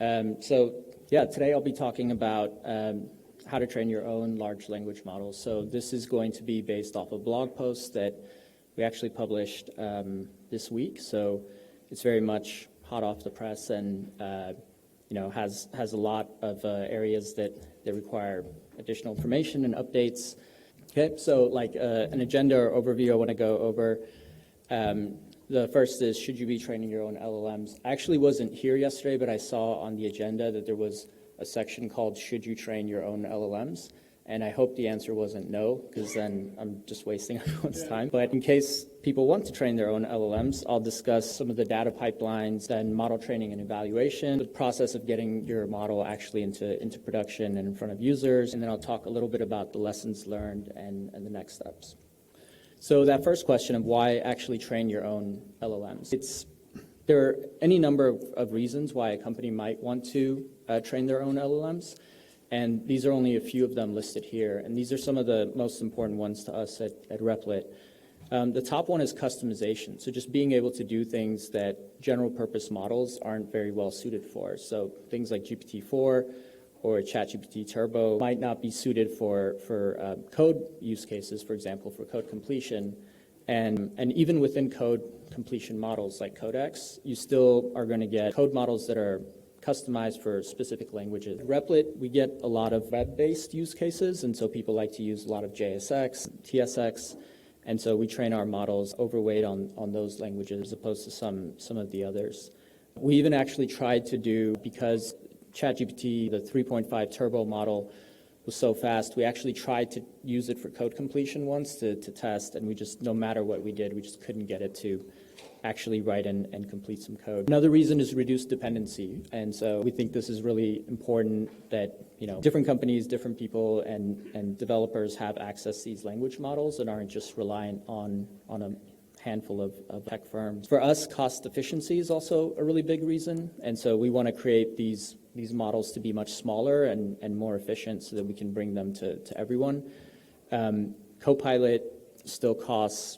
Today I'll be talking about how to train your own large language models. So this is going to be based off a blog post that we actually published this week. So it's very much hot off the press and has a lot of areas that require additional information and updates. Okay, so like an agenda or overview I want to go over. The first is, should you be training your own LLMs? I actually wasn't here yesterday, but I saw on the agenda that there was a section called, should you train your own LLMs? And I hope the answer wasn't no, because then I'm just wasting everyone's time. But in case people want to train their own LLMs, I'll discuss some of the data pipelines, then model training and evaluation, the process of getting your model actually into production and in front of users, and then I'll talk a little bit about the lessons learned and the next steps. So that first question of why actually train your own LLMs. There are any number of reasons why a company might want to train their own LLMs. And these are only a few of them listed here. And these are some of the most important ones to us at Replit. The top one is customization. So just being able to do things that general purpose models aren't very well suited for. So things like GPT-4 or ChatGPT Turbo might not be suited for code use cases, for example, for code completion. And even within code completion models like Codex, you still are going to get code models that are customized for specific languages. At Replit, we get a lot of web-based use cases, and so people like to use a lot of JSX, TSX, and so we train our models overweight on those languages as opposed to some of the others. We even actually tried to do, because ChatGPT, the 3.5 Turbo model, was so fast, we actually tried to use it for code completion once to test, and we just, no matter what we did, we just couldn't get it to actually write and complete some code. Another reason is reduced dependency, and so we think this is really important that different companies, different people, and developers have access to these language models and aren't just reliant on a handful of tech firms. For us, cost efficiency is also a really big reason, and so we want to create these models to be much smaller and more efficient so that we can bring them to everyone. Copilot still costs,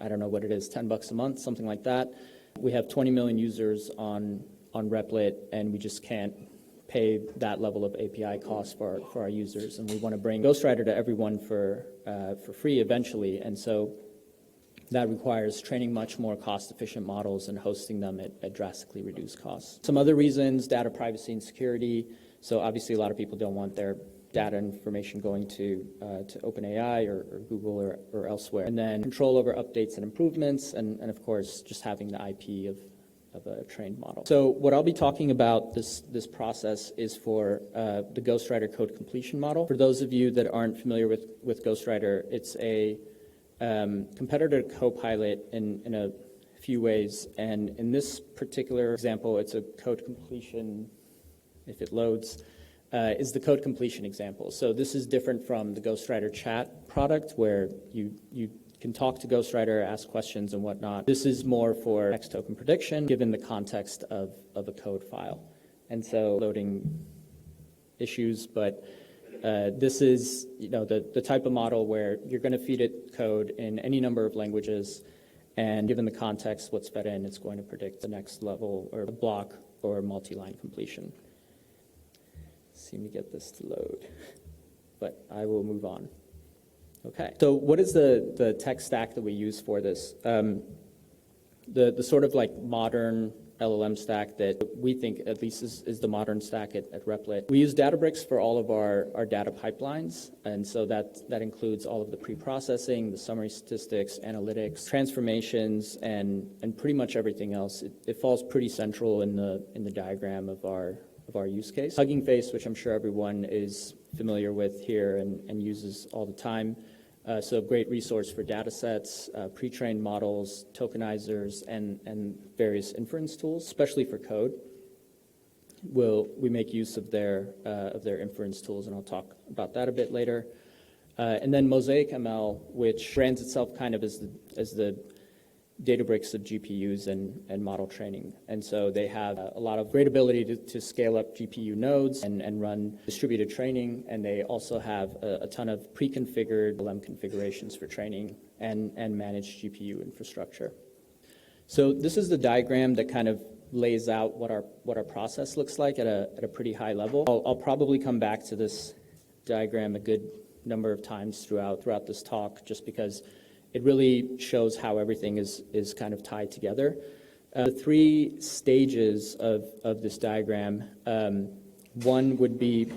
I don't know what it is, $10 a month, something like that. We have 20 million users on Replit, and we just can't pay that level of API costs for our users. And we want to bring Ghostwriter to everyone for free eventually. And so that requires training much more cost-efficient models and hosting them at drastically reduced costs. Some other reasons, data privacy and security. So obviously a lot of people don't want their data information going to OpenAI or Google or elsewhere. And then control over updates and improvements, and of course, just having the IP of a trained model. So what I'll be talking about this process is for the Ghostwriter code completion model. For those of you that aren't familiar with Ghostwriter, it's a competitor to Copilot in a few ways. And in this particular example, it's a code completion, if it loads, is the code completion example. So this is different from the Ghostwriter chat product where you can talk to Ghostwriter, ask questions and whatnot. This is more for text token prediction given the context of a code file. And so loading issues, but this is the type of model where you're going to feed it code in any number of languages, and given the context what's fed in, it's going to predict the next level or block or multi-line completion. Seem to get this to load, but I will move on. Okay, so what is the tech stack that we use for this? The sort of like modern LLM stack that we think at least is the modern stack at Replit. We use DataBricks for all of our data pipelines, and so that includes all of the pre-processing, the summary statistics, analytics, transformations, and pretty much everything else. It falls pretty central in the diagram of our use case. Hugging Face, which I'm sure everyone is familiar with here and uses all the time. So a great resource for data sets, pre-trained models, tokenizers, and various inference tools, especially for code. We make use of their inference tools, and I'll talk about that a bit later. And then Mosaic ML, which brands itself kind of as the DataBricks of GPUs and model training. And so they have a lot of great ability to scale up GPU nodes and run distributed training. And they also have a ton of pre-configured LM configurations for training and managed GPU infrastructure. So this is the diagram that kind of lays out what our process looks like at a pretty high level. I'll probably come back to this diagram a good number of times throughout this talk, just because it really shows how everything is kind of tied together. The three stages of this diagram, one would be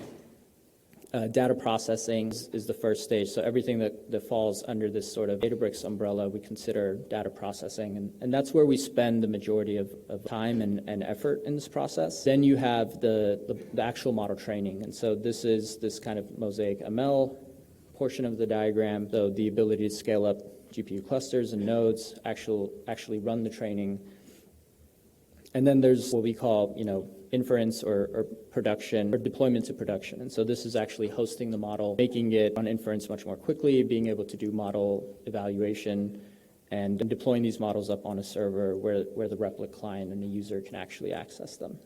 data processing is the first stage. So everything that falls under this sort of DataBricks umbrella, we consider data processing. And that's where we spend the majority of time and effort in this process. Then you have the actual model training. And so this is this kind of Mosaic ML portion of the diagram. So the ability to scale up GPU clusters and nodes, actually run the training. And then there's what we call, inference or production or deployment to production. And so this is actually hosting the model, making it run inference much more quickly, being able to do model evaluation, and deploying these models up on a server where the replit client and the user can actually access them.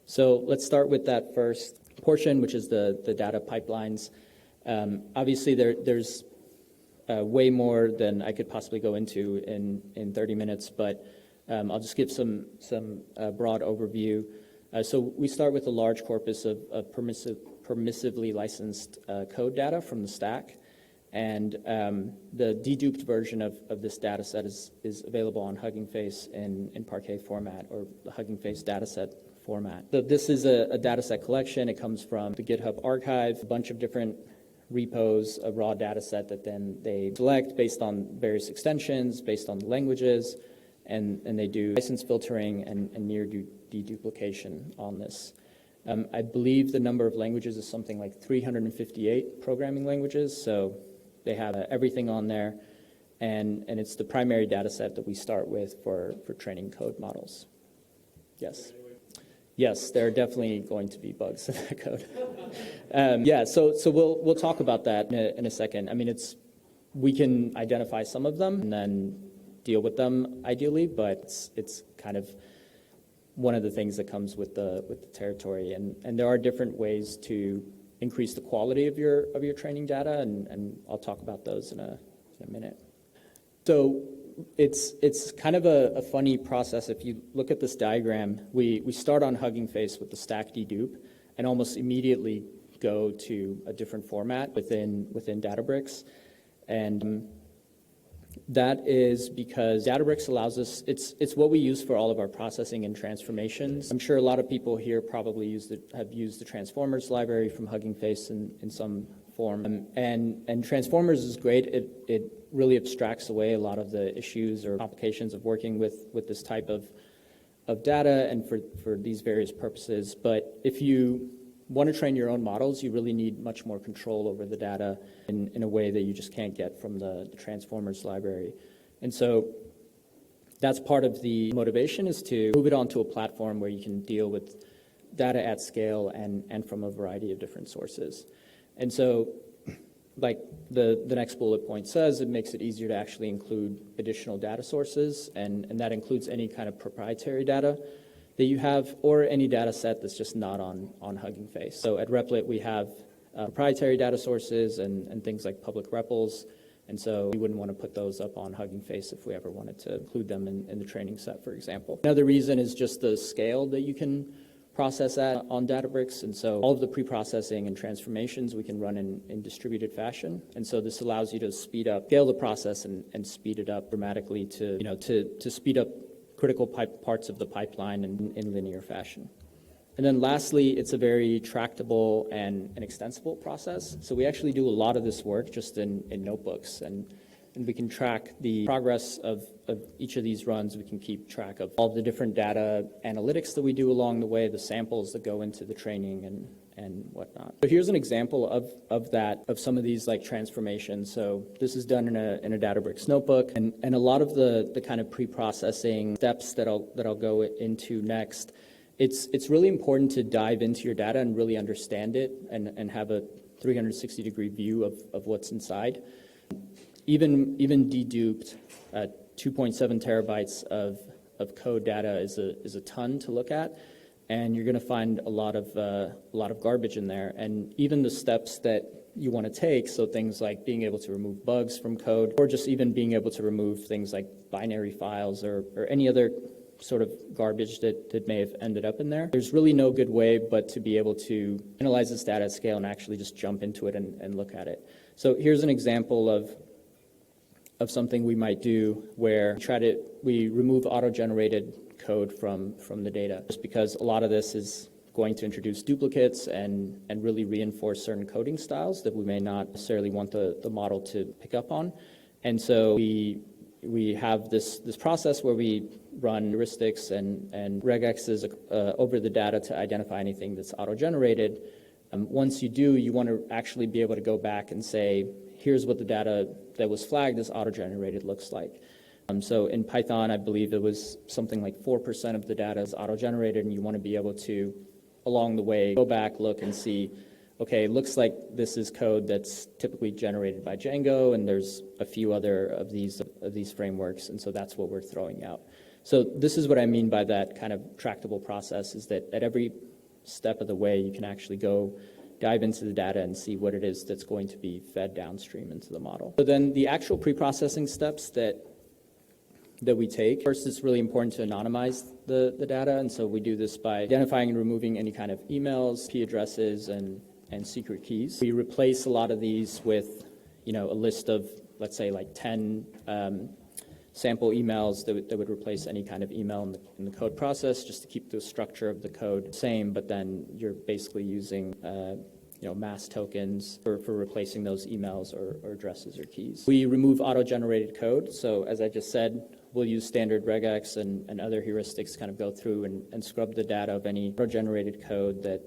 So let's start with that first portion, which is the data pipelines. Obviously, there's way more than I could possibly go into in 30 minutes, but I'll just give some broad overview. So we start with a large corpus of permissively licensed code data from the stack, and the deduped version of this data set is available on Hugging Face in Parquet format, or the Hugging Face dataset format. So this is a dataset collection. It comes from the GitHub archive, a bunch of different repos, a raw data set that then they select based on various extensions, based on the languages, and they do license filtering and near deduplication on this. I believe the number of languages is something like 358 programming languages, so they have everything on there, and it's the primary data set that we start with for training code models. Yes. Yes, there are definitely going to be bugs in that code. So we'll talk about that in a second. I mean, we can identify some of them and then deal with them ideally, but it's kind of one of the things that comes with the territory. And there are different ways to increase the quality of your training data, and I'll talk about those in a minute. So it's kind of a funny process. If you look at this diagram, we start on Hugging Face with the stack dedupe and almost immediately go to a different format within DataBricks. And that is because DataBricks allows us, it's what we use for all of our processing and transformations. I'm sure a lot of people here probably have used the Transformers library from Hugging Face in some form. And Transformers is great. It really abstracts away a lot of the issues or complications of working with this type of data and for these various purposes. But if you want to train your own models, you really need much more control over the data in a way that you just can't get from the Transformers library. And so that's part of the motivation, is to move it onto a platform where you can deal with data at scale and from a variety of different sources. And so, like the next bullet point says, it makes it easier to actually include additional data sources, and that includes any kind of proprietary data that you have, or any data set that's just not on Hugging Face. So at Replit, we have proprietary data sources and things like public REPLs, and so we wouldn't want to put those up on Hugging Face if we ever wanted to include them in the training set, for example. Another reason is just the scale that you can process at on DataBricks, and so all of the pre-processing and transformations we can run in distributed fashion, and so this allows you to scale the process and speed it up dramatically to speed up critical parts of the pipeline in linear fashion. And then lastly, it's a very tractable and extensible process. So we actually do a lot of this work just in notebooks, and we can track the progress of each of these runs. We can keep track of all the different data analytics that we do along the way, the samples that go into the training and whatnot. So here's an example of some of these like transformations. So this is done in a DataBricks notebook, and a lot of the kind of pre-processing steps that I'll go into next. It's really important to dive into your data and really understand it and have a 360-degree view of what's inside. Even deduped, 2.7 terabytes of code data is a ton to look at, and you're going to find a lot of garbage in there. And even the steps that you want to take, so things like being able to remove bugs from code, or just even being able to remove things like binary files or any other sort of garbage that may have ended up in there. There's really no good way but to be able to analyze this data at scale and actually just jump into it and look at it. So here's an example of something we might do where we remove auto-generated code from the data, just because a lot of this is going to introduce duplicates and really reinforce certain coding styles that we may not necessarily want the model to pick up on. And so we have this process where we run heuristics and regexes over the data to identify anything that's auto-generated. Once you do, you want to actually be able to go back and say, here's what the data that was flagged as auto-generated looks like. So in Python, I believe it was something like 4% of the data is auto-generated, and you want to be able to, along the way, go back, look, and see, okay, it looks like this is code that's typically generated by Django, and there's a few other of these frameworks, and so that's what we're throwing out. So this is what I mean by that kind of tractable process, is that at every step of the way, you can actually go dive into the data and see what it is that's going to be fed downstream into the model. So then the actual pre-processing steps that we take. First, it's really important to anonymize the data, and so we do this by identifying and removing any kind of emails, IP addresses, and secret keys. We replace a lot of these with, a list of, let's say, like 10 sample emails that would replace any kind of email in the code process, just to keep the structure of the code same, but then you're basically using mass tokens for replacing those emails or addresses or keys. We remove auto-generated code. So as I just said, we'll use standard regex and other heuristics to kind of go through and scrub the data of any auto-generated code that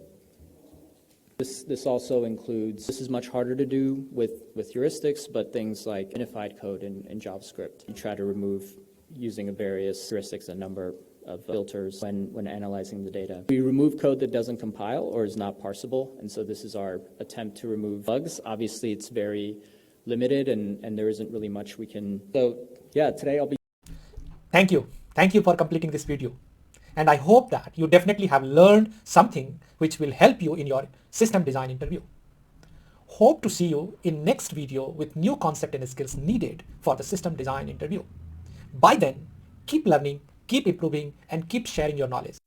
this also includes. This is much harder to do with heuristics, but things like unified code in JavaScript. You try to remove using various heuristics, a number of filters when analyzing the data. We remove code that doesn't compile or is not parsable, and so this is our attempt to remove bugs. Obviously, it's very limited, and there isn't really much we can. So yeah, today I'll be. Thank you. Thank you for completing this video. And I hope that you definitely have learned something which will help you in your system design interview. Hope to see you in next video with new concept and skills needed for the system design interview. By then, keep learning, keep improving, and keep sharing your knowledge.